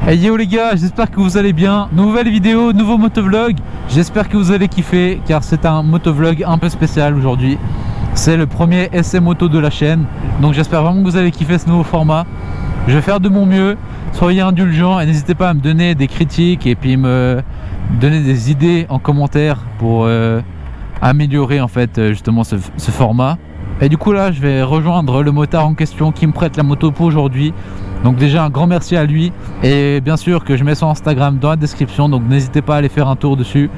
Hey yo les gars, j'espère que vous allez bien. Nouvelle vidéo, nouveau motovlog. J'espère que vous allez kiffer car c'est un motovlog un peu spécial aujourd'hui. C'est le premier essai moto de la chaîne. Donc j'espère vraiment que vous allez kiffer ce nouveau format. Je vais faire de mon mieux. Soyez indulgents et n'hésitez pas à me donner des critiques et puis me donner des idées en commentaire pour améliorer en fait justement ce format. Et du coup là je vais rejoindre le motard en question qui me prête la moto pour aujourd'hui. Donc déjà un grand merci à lui. Et bien sûr que je mets son Instagram dans la description. Donc n'hésitez pas à aller faire un tour dessus.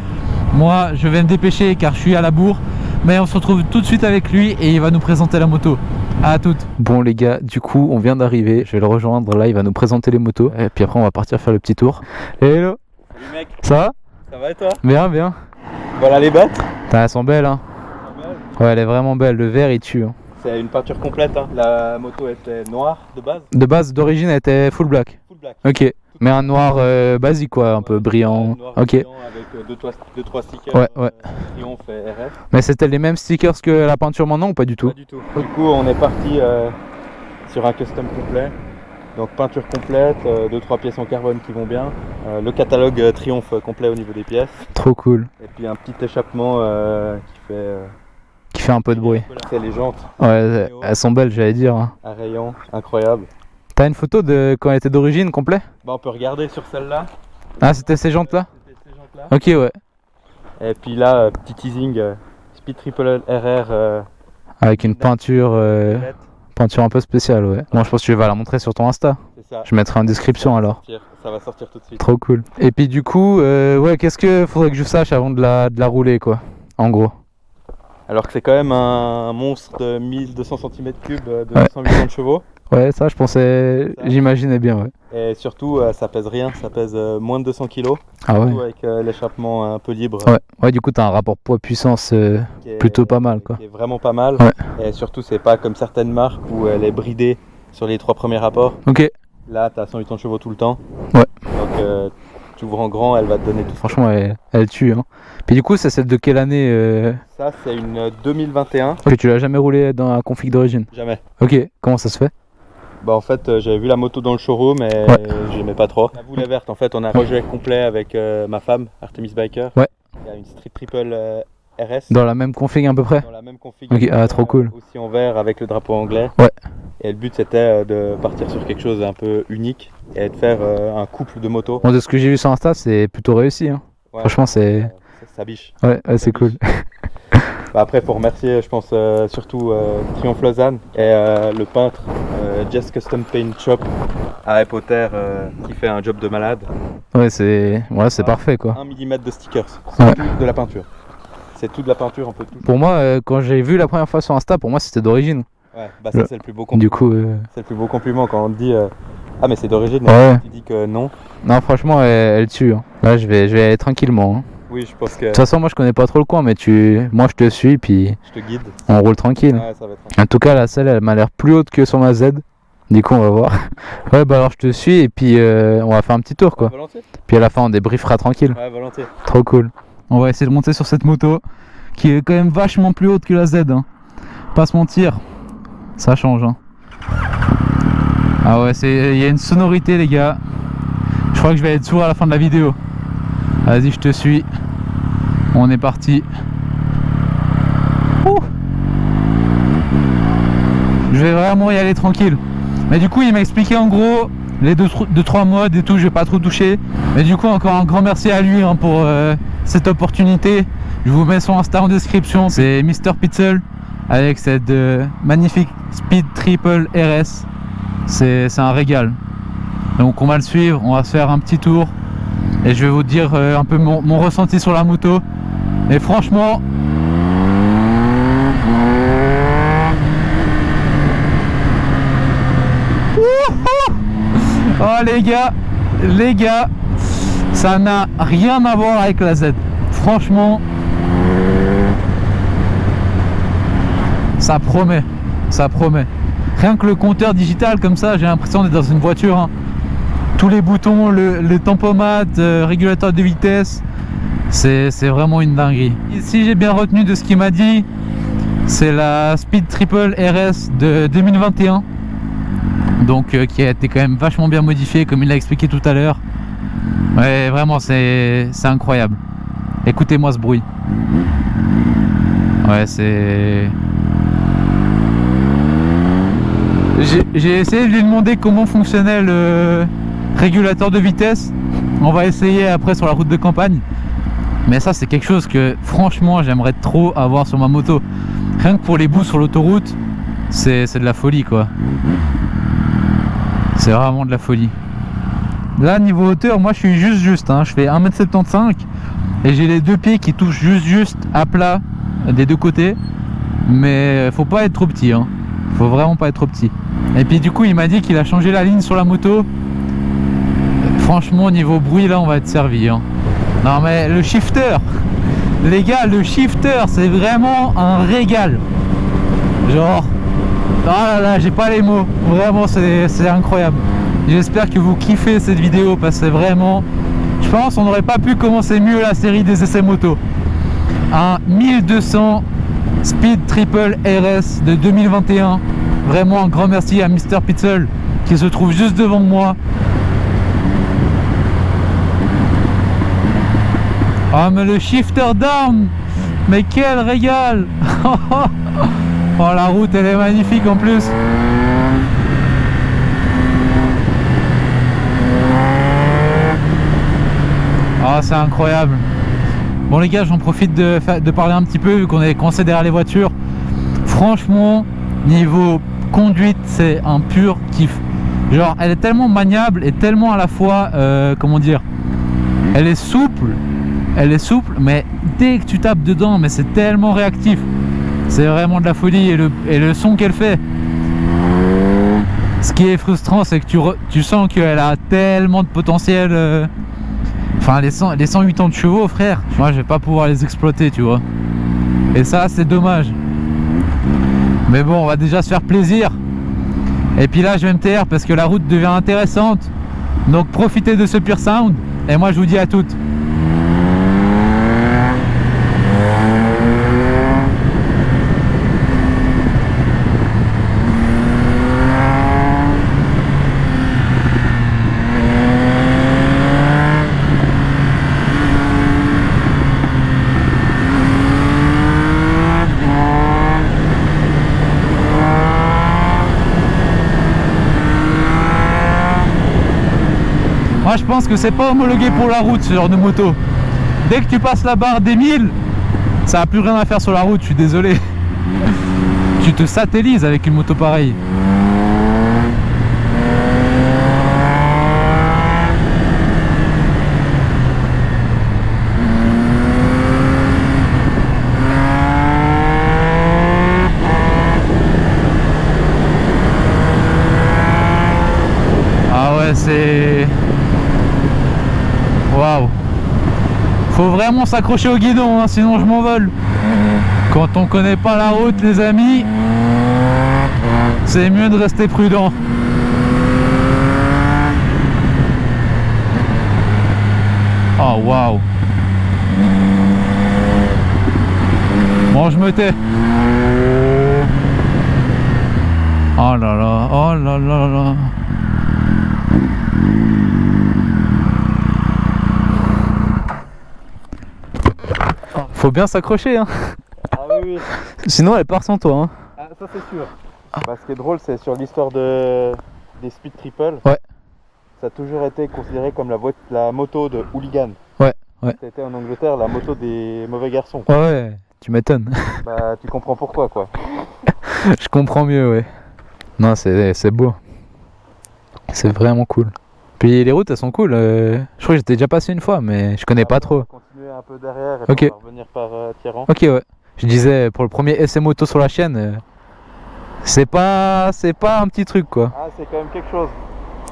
Moi je vais me dépêcher car je suis à la bourre. Mais on se retrouve tout de suite avec lui et il va nous présenter la moto. À toutes. Bon les gars, du coup on vient d'arriver. Je vais le rejoindre là, il va nous présenter les motos. Et puis après on va partir faire le petit tour. Hello. Salut mec. Ça va? Ça va et toi? Bien, bien. Voilà les bottes. Elles sont belles hein. Ouais, elle est vraiment belle, le vert il tue hein. C'est une peinture complète hein. La moto était noire de base. De base, d'origine elle était full black. Full black. Ok, mais un noir basique quoi, un peu brillant. Noir Ok. brillant avec 2-3 stickers. Ouais. Triomphe et RF. Mais c'était les mêmes stickers que la peinture maintenant ou pas du tout? Pas du tout. Du coup on est parti sur un custom complet. Donc peinture complète, 2-3 pièces en carbone qui vont bien. Le catalogue Triomphe complet au niveau des pièces. Trop cool. Et puis un petit échappement Qui fait un peu de bruit. C'est les jantes. Ouais, elles sont belles j'allais dire hein. Un rayon incroyable. T'as une photo de quand elle était d'origine complet? Bah, on peut regarder sur celle-là. Ah c'était ces jantes là? C'était ces jantes-là. Ok ouais. Et puis là, petit teasing, Speed Triple RR. Avec une peinture un peu spéciale ouais. Bon je pense que tu vas la montrer sur ton Insta. C'est ça. Je mettrai en description alors. Ça va sortir tout de suite. Trop cool. Et puis du coup, ouais, qu'est-ce que faudrait que je sache avant de la rouler quoi, en gros? Alors que c'est quand même un monstre de 1200 cm3 de 280 chevaux. Ouais, ça je pensais, j'imaginais bien ouais. Et surtout, ça pèse rien, ça pèse moins de 200 kg. Ah ouais. Surtout avec l'échappement un peu libre. Ouais, du coup t'as un rapport poids-puissance plutôt pas mal quoi. Qui est vraiment pas mal. Ouais. Et surtout, c'est pas comme certaines marques où elle est bridée sur les 3 premiers rapports. Ok. Là, t'as 180 chevaux tout le temps. Ouais. Donc, tu ouvres en grand, elle va te donner tout. Franchement, elle tue hein. Puis du coup, c'est celle de quelle année Ça, c'est une 2021. Ok, tu l'as jamais roulé dans la config d'origine? Jamais. Ok, comment ça se fait? Bah en fait j'avais vu la moto dans le showroom et j'aimais pas trop. La boulet verte en fait on a un projet complet avec ma femme Artemis Biker. Ouais. Il y a une Street Triple RS. Dans la même config à peu près? Dans la même config. Ok, ah trop cool. Aussi en vert avec le drapeau anglais. Ouais. Et le but c'était de partir sur quelque chose un peu unique et de faire un couple de motos. Bon, de ce que j'ai vu sur Insta, c'est plutôt réussi hein. Ouais. Franchement c'est... Ça biche. Ouais, c'est cool. Bah après faut remercier je pense surtout Triomphe Lausanne et le peintre Just Custom Paint Shop à Epoter qui fait un job de malade. Ouais c'est parfait quoi. 1 mm de stickers, c'est tout de la peinture. C'est tout de la peinture, on peut tout. Pour moi quand j'ai vu la première fois sur Insta, pour moi c'était d'origine. Ouais, bah ça c'est le plus beau compliment. Du coup c'est le plus beau compliment quand on te dit ah mais c'est d'origine ouais. Et tu dis que non. Non franchement elle tue hein. Là je vais aller tranquillement hein. Oui, je pense que... De toute façon, moi je connais pas trop le coin, mais moi je te suis, puis je te guide. On roule tranquille. Ouais, ça va être tranquille. En tout cas, la selle elle m'a l'air plus haute que sur ma Z. Du coup, on va voir. Ouais, bah alors je te suis, et puis on va faire un petit tour quoi. Volontiers. Puis à la fin, on débriefera tranquille. Ouais, volontiers. Trop cool. On va essayer de monter sur cette moto qui est quand même vachement plus haute que la Z. Hein. Pas se mentir, ça change. Hein. Ah ouais, il y a une sonorité, les gars. Je crois que je vais être sourd à la fin de la vidéo. Vas-y, je te suis. On est parti. Ouh. Je vais vraiment y aller tranquille. Mais du coup, il m'a expliqué en gros les 2-3 modes et tout. Je vais pas trop toucher. Mais du coup, encore un grand merci à lui hein, pour cette opportunité. Je vous mets son Insta en description. C'est Mr Pitzel avec cette magnifique Speed Triple RS. C'est un régal. Donc on va le suivre. On va se faire un petit tour. Et je vais vous dire un peu mon ressenti sur la moto. Et franchement, oh les gars, ça n'a rien à voir avec la Z. Franchement, ça promet. Rien que le compteur digital comme ça, j'ai l'impression d'être dans une voiture. Hein. Tous les boutons, le tempomat, régulateur de vitesse, c'est vraiment une dinguerie. Et si j'ai bien retenu de ce qu'il m'a dit, c'est la Speed Triple RS de 2021. Donc qui a été quand même vachement bien modifié comme il l'a expliqué tout à l'heure. Ouais, vraiment c'est incroyable. Écoutez-moi ce bruit. Ouais, c'est... J'ai essayé de lui demander comment fonctionnait le régulateur de vitesse. On va essayer après sur la route de campagne. Mais ça c'est quelque chose que franchement j'aimerais trop avoir sur ma moto. Rien que pour les bouts sur l'autoroute, c'est de la folie quoi. C'est vraiment de la folie. Là niveau hauteur, moi je suis juste hein. Je fais 1m75 et j'ai les deux pieds qui touchent juste à plat des deux côtés. Mais faut pas être trop petit hein. Faut vraiment pas être trop petit. Et puis du coup il m'a dit qu'il a changé la ligne sur la moto. Franchement niveau bruit là on va être servi hein. Non mais le shifter, les gars, le shifter c'est vraiment un régal. Genre, oh là là, j'ai pas les mots. Vraiment c'est incroyable. J'espère que vous kiffez cette vidéo parce que c'est vraiment... Je pense qu'on n'aurait pas pu commencer mieux la série des essais moto. Un 1200 Speed Triple RS de 2021. Vraiment un grand merci à Mr Pitzel qui se trouve juste devant moi. Oh mais le shifter down, mais quel régal. Oh la route elle est magnifique en plus. Oh c'est incroyable. Bon les gars, j'en profite de parler un petit peu vu qu'on est coincé derrière les voitures. Franchement niveau conduite c'est un pur kiff. Genre elle est tellement maniable et tellement à la fois comment dire, elle est souple, mais dès que tu tapes dedans, mais c'est tellement réactif. C'est vraiment de la folie et le son qu'elle fait. Ce qui est frustrant, c'est que tu sens qu'elle a tellement de potentiel. Enfin, les 180 chevaux, frère, moi je vais pas pouvoir les exploiter, tu vois. Et ça, c'est dommage. Mais bon, on va déjà se faire plaisir. Et puis là, je vais me taire parce que la route devient intéressante. Donc profitez de ce pur sound. Et moi, je vous dis à toutes. Moi je pense que c'est pas homologué pour la route ce genre de moto. Dès que tu passes la barre des 1000, ça n'a plus rien à faire sur la route, je suis désolé. Tu te satellises avec une moto pareille. Ah ouais, c'est... Waouh. Faut vraiment s'accrocher au guidon, hein, sinon je m'envole. Quand on connaît pas la route, les amis, c'est mieux de rester prudent. Oh waouh. Bon, je me tais. Oh là là, oh là là là. Faut bien s'accrocher hein. Ah oui, oui. Sinon elle part sans toi hein. Ah, ça c'est sûr. Bah, ce qui est drôle, c'est sur l'histoire des Speed Triple. Ouais. Ça a toujours été considéré comme la moto de hooligan. Ouais, ouais. C'était en Angleterre la moto des mauvais garçons. Ouais, ouais, tu m'étonnes. Bah tu comprends pourquoi quoi. Je comprends mieux, ouais. Non, c'est beau. C'est vraiment cool. Puis les routes elles sont cool. Je crois que j'étais déjà passé une fois, mais je connais pas trop. On va continuer un peu derrière et Ok. puis on va revenir par Thierran. Ok, ouais. Je disais pour le premier essai moto sur la chaîne, c'est pas un petit truc quoi. Ah, c'est quand même quelque chose.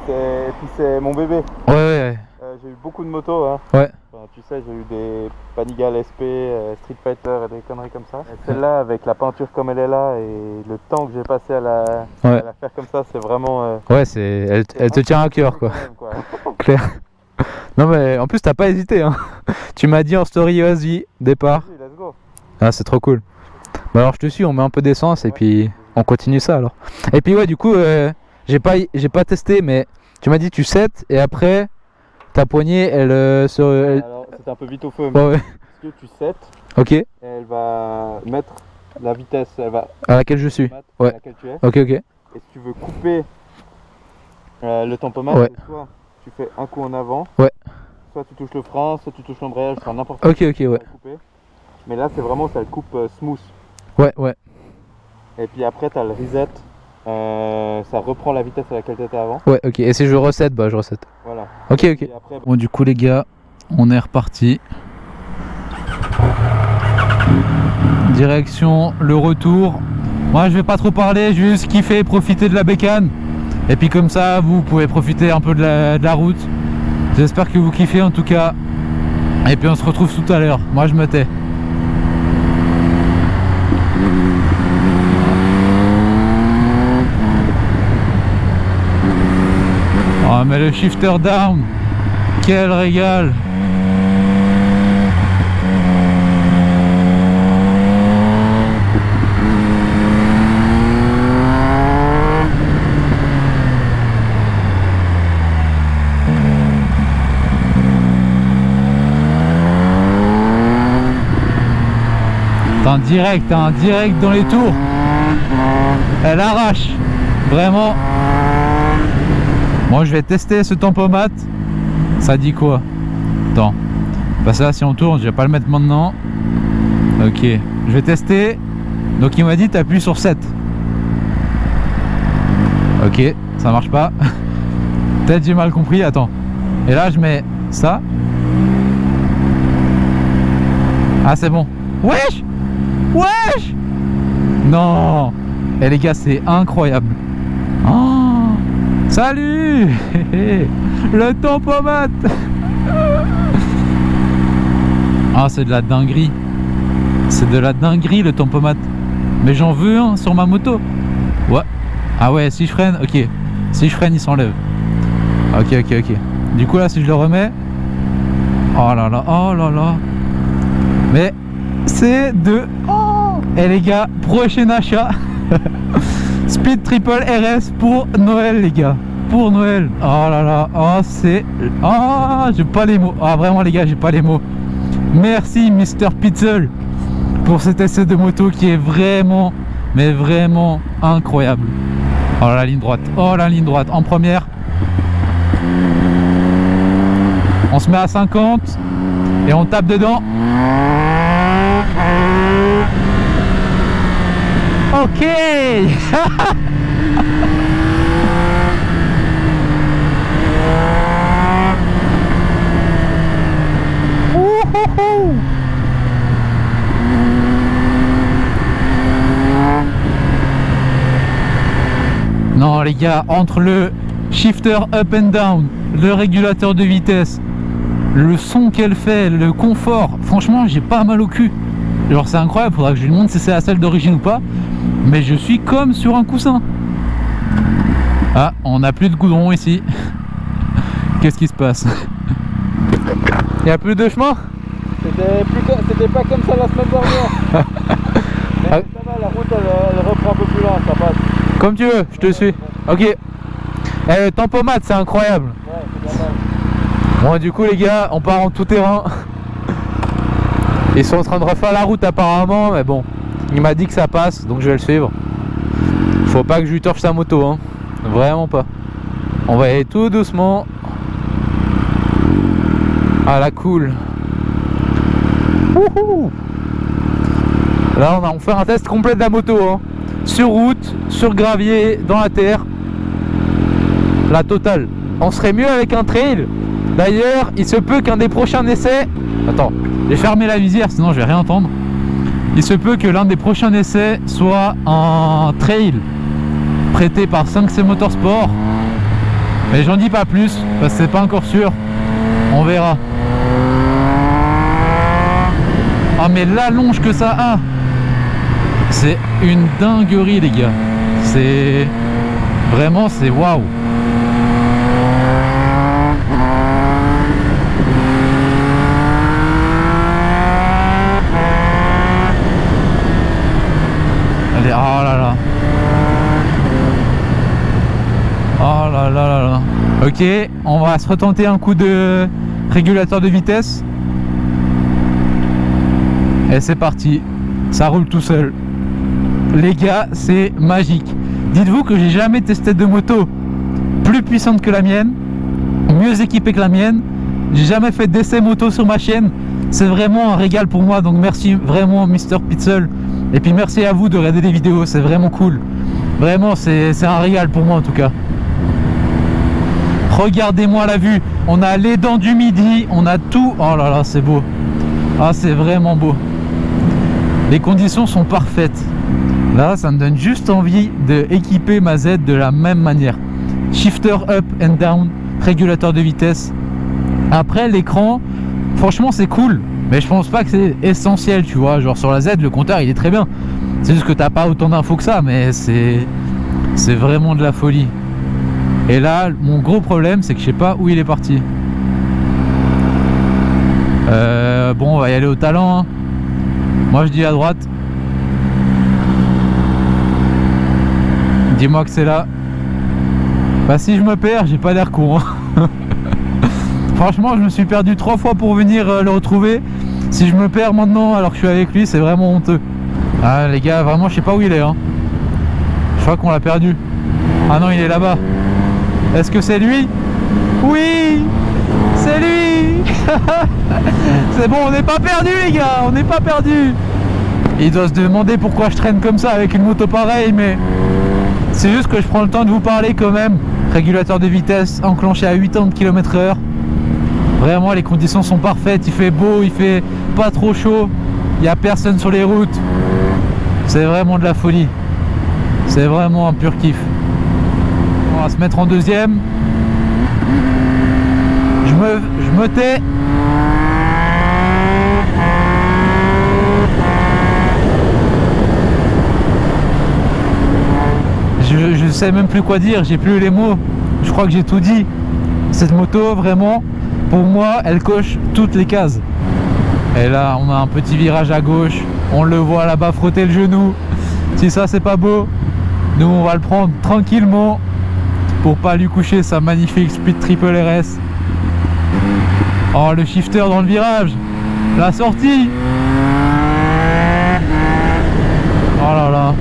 Et puis c'est mon bébé. Ouais, ouais. J'ai eu beaucoup de motos. Hein. Ouais. Enfin, tu sais, j'ai eu des Panigale SP, Street Fighter et des conneries comme ça. Et celle-là, avec la peinture comme elle est là et le temps que j'ai passé à la faire comme ça, c'est vraiment... Ouais, elle te tient à cœur quoi. Même, quoi. Clair. Non mais en plus t'as pas hésité hein. Tu m'as dit en story vas-y, départ. Vas-y, let's go. Ah c'est trop cool. Bah alors je te suis, on met un peu d'essence et puis on continue ça alors. Et puis ouais du coup J'ai pas testé, mais tu m'as dit tu sets et après ta poignée elle Alors c'est un peu vite au feu, mais ouais. parce que tu sets, Ok. et elle va mettre la vitesse, elle va À laquelle je suis. à Ouais. laquelle tu es. Ok, ok. Et si tu veux couper le tempomètre, Ouais. soit tu fais un coup en avant, Ouais. soit tu touches le frein, soit tu touches l'embrayage, enfin n'importe quoi. Ok, ok, ouais. Couper. Mais là c'est vraiment ça le coupe smooth. Ouais, ouais. Et puis après tu as le reset, ça reprend la vitesse à laquelle tu étais avant. Ouais, ok. Et si je reset, bah je reset. Voilà. Ok, ok. Et après, Bon, du coup, les gars, on est reparti. Direction le retour. Moi, je vais pas trop parler, juste kiffer, profiter de la bécane. Et puis comme ça, vous pouvez profiter un peu de la route. J'espère que vous kiffez en tout cas. Et puis on se retrouve tout à l'heure. Moi, je me tais. Oh, mais le shifter down, quel régal! Direct dans les tours. Elle arrache, vraiment. Moi je vais tester ce tempomat. Ça dit quoi? Attends. Parce que là si on tourne, je vais pas le mettre maintenant. Ok, je vais tester. Donc il m'a dit t'appuies sur 7. Ok, ça marche pas. Peut-être j'ai mal compris, attends. Et là je mets ça. Ah c'est bon. Wesh! Wesh! Non! Et les gars, c'est incroyable. Oh! Salut! Le tempomat! Ah, c'est de la dinguerie. C'est de la dinguerie le tempomat. Mais j'en veux un sur ma moto. Ouais. Ah ouais, si je freine, ok. Si je freine, il s'enlève. Ok, ok, ok. Du coup, là, si je le remets. Oh là là, oh là là. Mais c'est de... Oh! Et les gars, prochain achat. Speed Triple RS pour Noël, les gars. Pour Noël. Oh là là. Oh, c'est... Oh, j'ai pas les mots. Ah, vraiment, les gars, j'ai pas les mots. Merci, Mr. Pitzel, pour cet essai de moto qui est vraiment, mais vraiment incroyable. Oh, la ligne droite. Oh, la ligne droite. En première. On se met à 50 et on tape dedans. Ok. Non les gars, entre le shifter up and down, le régulateur de vitesse, le son qu'elle fait, le confort, franchement j'ai pas mal au cul. Genre c'est incroyable, faudra que je lui demande si c'est la celle d'origine ou pas. Mais je suis comme sur un coussin. Ah, on n'a plus de goudron ici. Qu'est-ce qui se passe? Il n'y a plus de chemin? C'était pas comme ça la semaine dernière. Mais ça va, la route elle reprend un peu plus loin, ça passe. Comme tu veux, je te suis. Ok. Le tempomat, c'est incroyable. Ouais, c'est bien mal. Bon, du coup, les gars, on part en tout terrain. Ils sont en train de refaire la route apparemment, mais bon, il m'a dit que ça passe, donc je vais le suivre. Faut pas que je lui torche sa moto, hein. Vraiment pas. On va y aller tout doucement. Ah la cool. Wouhou. Là on fait un test complet de la moto, hein. Sur route, sur gravier, dans la terre. La totale. On serait mieux avec un trail. D'ailleurs, il se peut qu'un des prochains essais... Attends, j'ai fermé la visière, sinon je vais rien entendre. Il se peut que l'un des prochains essais soit un trail prêté par 5C Motorsport. Mais j'en dis pas plus, parce que c'est pas encore sûr. On verra. Ah mais l'allonge que ça a, c'est une dinguerie les gars. C'est... Vraiment c'est waouh. Oh là là. Ok, on va se retenter un coup de régulateur de vitesse. Et c'est parti, ça roule tout seul. Les gars, c'est magique. Dites-vous que j'ai jamais testé de moto plus puissante que la mienne, mieux équipée que la mienne. J'ai jamais fait d'essai moto sur ma chaîne. C'est vraiment un régal pour moi, donc merci vraiment Mr Pitzel. Et puis merci à vous de regarder les vidéos, c'est vraiment cool. Vraiment, c'est un régal pour moi en tout cas. Regardez-moi la vue, on a les dents du midi, on a tout. Oh là là, c'est beau. Ah, c'est vraiment beau. Les conditions sont parfaites. Là, ça me donne juste envie d'équiper ma Z de la même manière. Shifter up and down, régulateur de vitesse. Après, l'écran, franchement, c'est cool. Mais je pense pas que c'est essentiel, tu vois. Genre sur la Z, le compteur, il est très bien. C'est juste que t'as pas autant d'infos que ça, mais c'est vraiment de la folie. Et là, mon gros problème, c'est que je sais pas où il est parti. Bon, on va y aller au talent, hein. Moi, je dis à droite. Dis-moi que c'est là. Bah si je me perds, j'ai pas l'air con, hein. Franchement, je me suis perdu 3 fois pour venir le retrouver. Si je me perds maintenant alors que je suis avec lui, c'est vraiment honteux. Ah les gars, vraiment je sais pas où il est, hein. Je crois qu'on l'a perdu. Ah non, il est là-bas. Est-ce que c'est lui? Oui, c'est lui. C'est bon, on n'est pas perdu les gars, on n'est pas perdu. Il doit se demander pourquoi je traîne comme ça avec une moto pareille, mais c'est juste que je prends le temps de vous parler quand même. Régulateur de vitesse enclenché à 80 km/h. Vraiment, les conditions sont parfaites. Il fait beau, il fait pas trop chaud. Il n'y a personne sur les routes. C'est vraiment de la folie. C'est vraiment un pur kiff. On va se mettre en deuxième. Je me tais. Je sais même plus quoi dire, j'ai plus les mots. Je crois que j'ai tout dit. Cette moto, vraiment, pour moi, elle coche toutes les cases. Et là, on a un petit virage à gauche. On le voit là-bas frotter le genou. Si ça, c'est pas beau, nous, on va le prendre tranquillement pour pas lui coucher sa magnifique Speed Triple RS. Oh, le shifter dans le virage. La sortie. Oh là là.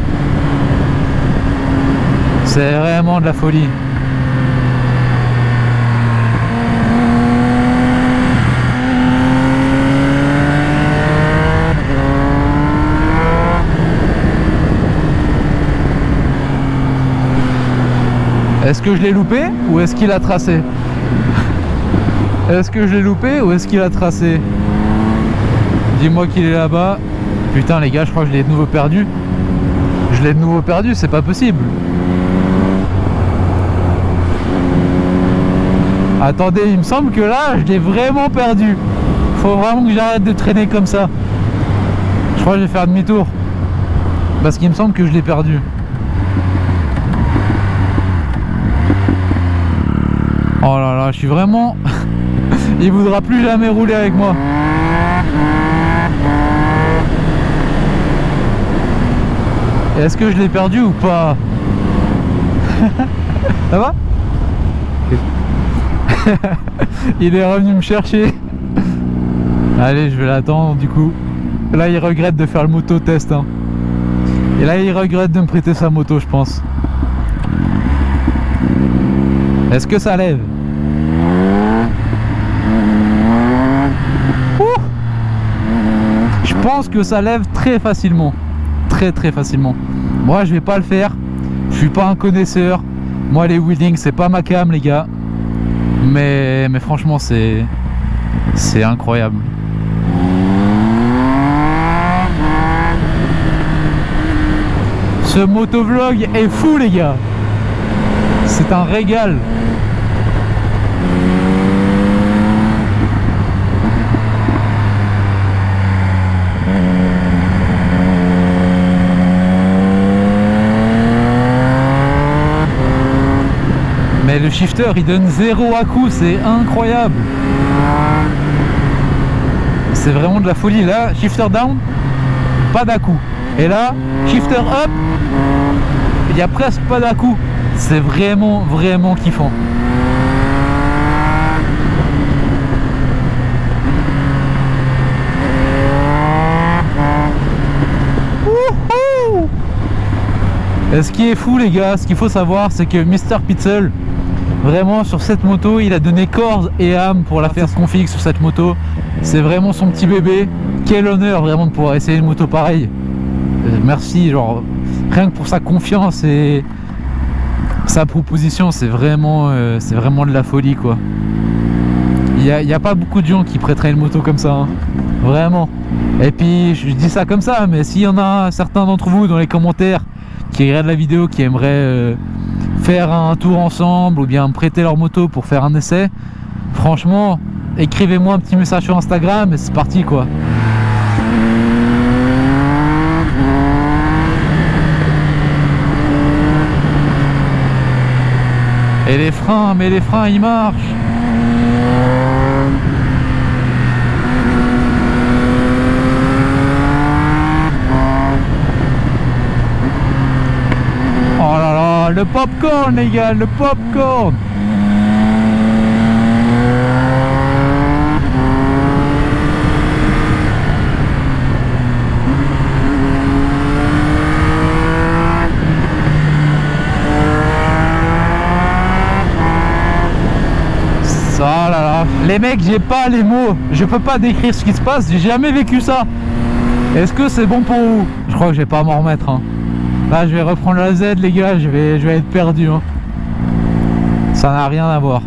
C'est vraiment de la folie. Est-ce que je l'ai loupé ou est-ce qu'il a tracé? Est-ce que je l'ai loupé ou est-ce qu'il a tracé? Dis-moi qu'il est là-bas. Putain les gars, je crois que je l'ai de nouveau perdu. Je l'ai de nouveau perdu, c'est pas possible. Attendez, il me semble que là, je l'ai vraiment perdu. Faut vraiment que j'arrête de traîner comme ça. Je crois que je vais faire demi-tour. Parce qu'il me semble que je l'ai perdu. Oh là là, je suis vraiment... Il voudra plus jamais rouler avec moi. Est-ce que je l'ai perdu ou pas? Ça va? Il est revenu me chercher. Allez, je vais l'attendre du coup. Là, il regrette de faire le moto test, hein. Et là, il regrette de me prêter sa moto, je pense. Est-ce que ça lève? Ouh, je pense que ça lève très facilement. Très facilement. Moi, je vais pas le faire. Je suis pas un connaisseur. Moi, les wheelings, c'est pas ma cam, les gars. Mais franchement, c'est incroyable. Ce motovlog est fou, les gars. C'est un régal. Mais le shifter, il donne 0 à coup, c'est incroyable. C'est vraiment de la folie. Là, shifter down, pas d'à-coup. Et là, shifter up, il y a presque pas d'à-coup. C'est vraiment kiffant. Et ce qui est fou les gars, ce qu'il faut savoir, c'est que Mr Pitzel, vraiment sur cette moto, il a donné corps et âme pour la faire config sur cette moto. C'est vraiment son petit bébé. Quel honneur vraiment de pouvoir essayer une moto pareille. Merci, genre rien que pour sa confiance et sa proposition, c'est vraiment de la folie quoi. Il y a pas beaucoup de gens qui prêteraient une moto comme ça, hein. Vraiment. Et puis je dis ça comme ça, mais s'il y en a certains d'entre vous dans les commentaires qui regardent la vidéo, qui aimeraient faire un tour ensemble ou bien me prêter leur moto pour faire un essai, franchement, écrivez-moi un petit message sur Instagram et c'est parti quoi. Et les freins, mais les freins ils marchent. Oh là là, le popcorn les gars, le popcorn. Ah là là, les mecs, j'ai pas les mots, je peux pas décrire ce qui se passe, j'ai jamais vécu ça. Est-ce que c'est bon pour vous? Je crois que je vais pas m'en remettre, hein. Là je vais reprendre la Z les gars, je vais être perdu, hein. Ça n'a rien à voir.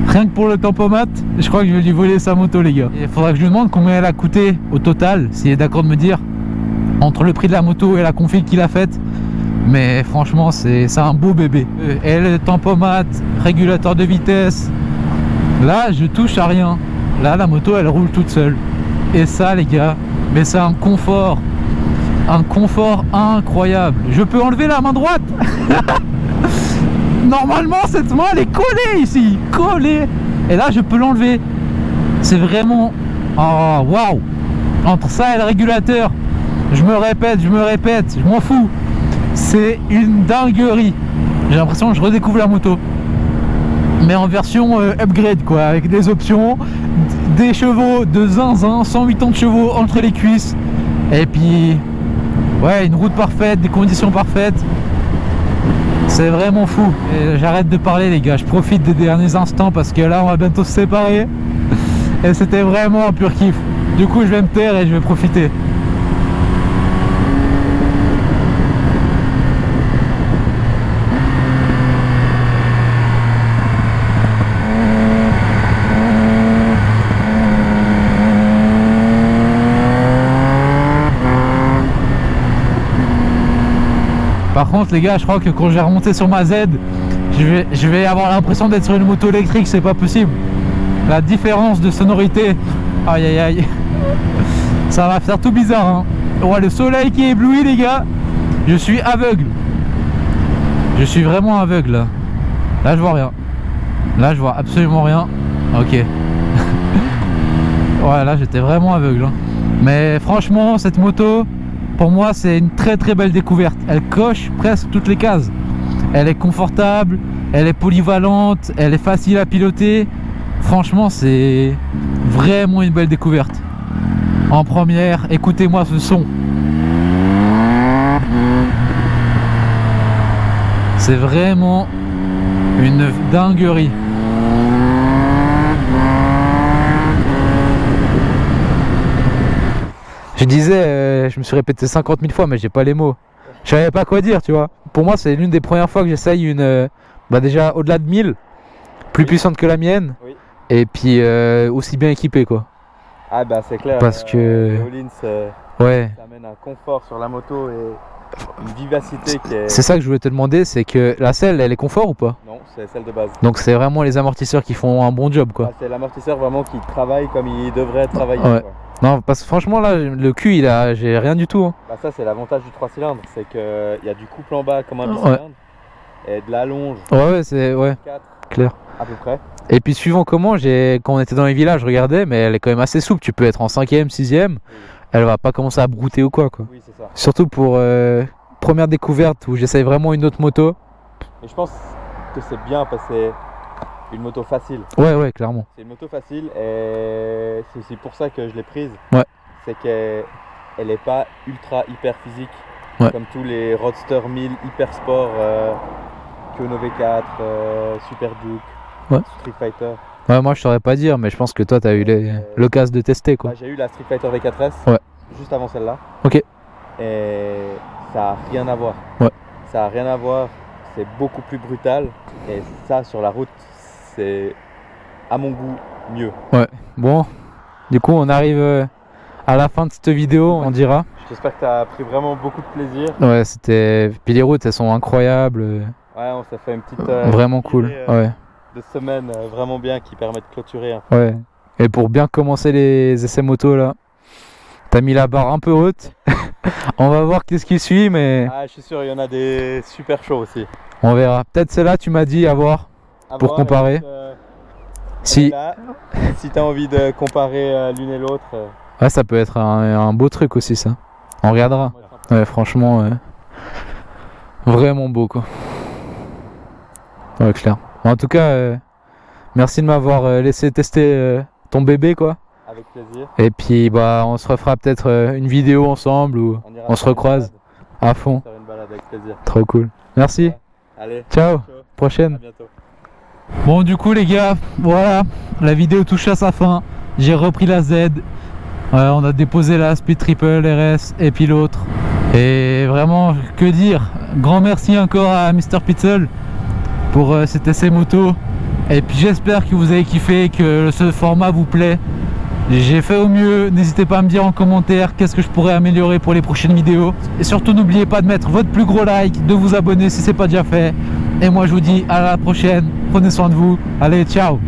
Rien que pour le tempomat, je crois que je vais lui voler sa moto les gars. Il faudra que je lui demande combien elle a coûté au total, s'il est d'accord de me dire, entre le prix de la moto et la config qu'il a faite. Mais franchement c'est un beau bébé. Et le tempomat, régulateur de vitesse. Là je touche à rien. Là la moto elle roule toute seule. Et ça les gars, mais c'est un confort incroyable. Je peux enlever la main droite. Normalement cette main elle est collée ici, collée. Et là je peux l'enlever. C'est vraiment, oh waouh. Entre ça et le régulateur, je me répète, je m'en fous. C'est une dinguerie. J'ai l'impression que je redécouvre la moto, mais en version upgrade quoi, avec des options, des chevaux de zinzin, 180 chevaux entre les cuisses, et puis ouais, une route parfaite, des conditions parfaites. C'est vraiment fou. J'arrête de parler les gars, je profite des derniers instants parce que là on va bientôt se séparer et c'était vraiment un pur kiff. Du coup je vais me taire et je vais profiter. Par contre les gars, je crois que quand je vais remonter sur ma Z, je vais avoir l'impression d'être sur une moto électrique, c'est pas possible. La différence de sonorité, aïe aïe aïe, ça va faire tout bizarre, hein. Ouais, le soleil qui éblouit les gars, je suis aveugle. Je suis vraiment aveugle là. Là je vois rien. Là je vois absolument rien. Ok. Ouais, là j'étais vraiment aveugle, hein. Mais franchement cette moto, pour moi c'est une très très belle découverte. Elle coche presque toutes les cases. Elle est confortable, elle est polyvalente, elle est facile à piloter. Franchement c'est vraiment une belle découverte. En première, écoutez-moi ce son. C'est vraiment une dinguerie. Je disais, je me suis répété 50 000 fois, mais j'ai pas les mots. Je savais pas quoi dire, tu vois. Pour moi, c'est l'une des premières fois que j'essaye une, déjà au-delà de 1000, plus puissante que la mienne, oui. Et puis aussi bien équipée, quoi. Ah bah c'est clair. Parce que Hollins, ouais, ça amène un confort sur la moto et une vivacité qui est... C'est ça que je voulais te demander, c'est que la selle, elle est confort ou pas? Non, c'est celle de base. Donc c'est vraiment les amortisseurs qui font un bon job, quoi. Ah, c'est l'amortisseur vraiment qui travaille comme il devrait travailler. Ouais. Quoi. Non, parce que franchement là, le cul, j'ai rien du tout, hein. Bah ça c'est l'avantage du 3 cylindres, c'est qu'il y a du couple en bas comme un bicylindre, ouais. Et de la longe. Ouais, c'est ouais, 4, clair. à peu près. Et puis suivant comment, quand on était dans les villages, je regardais, mais elle est quand même assez souple. Tu peux être en 5ème, 6ème, oui. Elle va pas commencer à brouter ou quoi. Oui, c'est ça. Surtout pour première découverte où j'essaye vraiment une autre moto. Et je pense que c'est bien parce que c'est une moto facile. Ouais, clairement. C'est une moto facile et c'est aussi pour ça que je l'ai prise. Ouais. C'est qu'elle est pas ultra hyper physique. Ouais. Comme tous les Roadster 1000 Hyper Sport, Kyono V4, Super Duke, Ouais. Street Fighter. Ouais, moi je saurais pas dire, mais je pense que toi t'as eu l'occasion de tester quoi. Bah, j'ai eu la Street Fighter V4S Ouais. juste avant celle-là. Ok. Et ça a rien à voir. Ouais. Ça a rien à voir, c'est beaucoup plus brutal. Et ça, sur la route, c'est à mon goût mieux. Ouais. Bon, du coup on arrive à la fin de cette vidéo, on dira. J'espère que tu as pris vraiment beaucoup de plaisir. Ouais, c'était. Puis les routes elles sont incroyables. Ouais, on s'est fait une petite. Vraiment cool. Ouais. De semaine vraiment bien qui permet de clôturer. Hein. Ouais. Et pour bien commencer les essais moto là, t'as mis la barre un peu haute. On va voir qu'est-ce qui suit, mais Ah, je suis sûr, il y en a des super chauds aussi. on verra. Peut-être celle-là, tu m'as dit à voir. À Pour voir, comparer. écoute, Si. là, si tu as envie de comparer l'une et l'autre. Ouais, ça peut être un beau truc aussi, ça. On regardera. Ouais, franchement, vraiment beau quoi. Ouais, clair. En tout cas, merci de m'avoir laissé tester ton bébé quoi. Avec plaisir. Et puis bah on se refera peut-être une vidéo ensemble ou ira on se faire une recroise balade. à fond. Faire une balade avec plaisir. Trop cool. Merci. Ouais. Allez, Ciao. ciao. Prochaine. À bientôt. Bon du coup les gars, voilà, la vidéo touche à sa fin. J'ai repris la Z. On a déposé la Speed Triple RS et puis l'autre. Et vraiment, que dire, grand merci encore à Mr Pitzel pour cet essai moto. Et puis j'espère que vous avez kiffé, que ce format vous plaît. J'ai fait au mieux, n'hésitez pas à me dire en commentaire qu'est-ce que je pourrais améliorer pour les prochaines vidéos. Et surtout n'oubliez pas de mettre votre plus gros like, de vous abonner si c'est pas déjà fait. Et moi je vous dis à la prochaine, prenez soin de vous, allez ciao.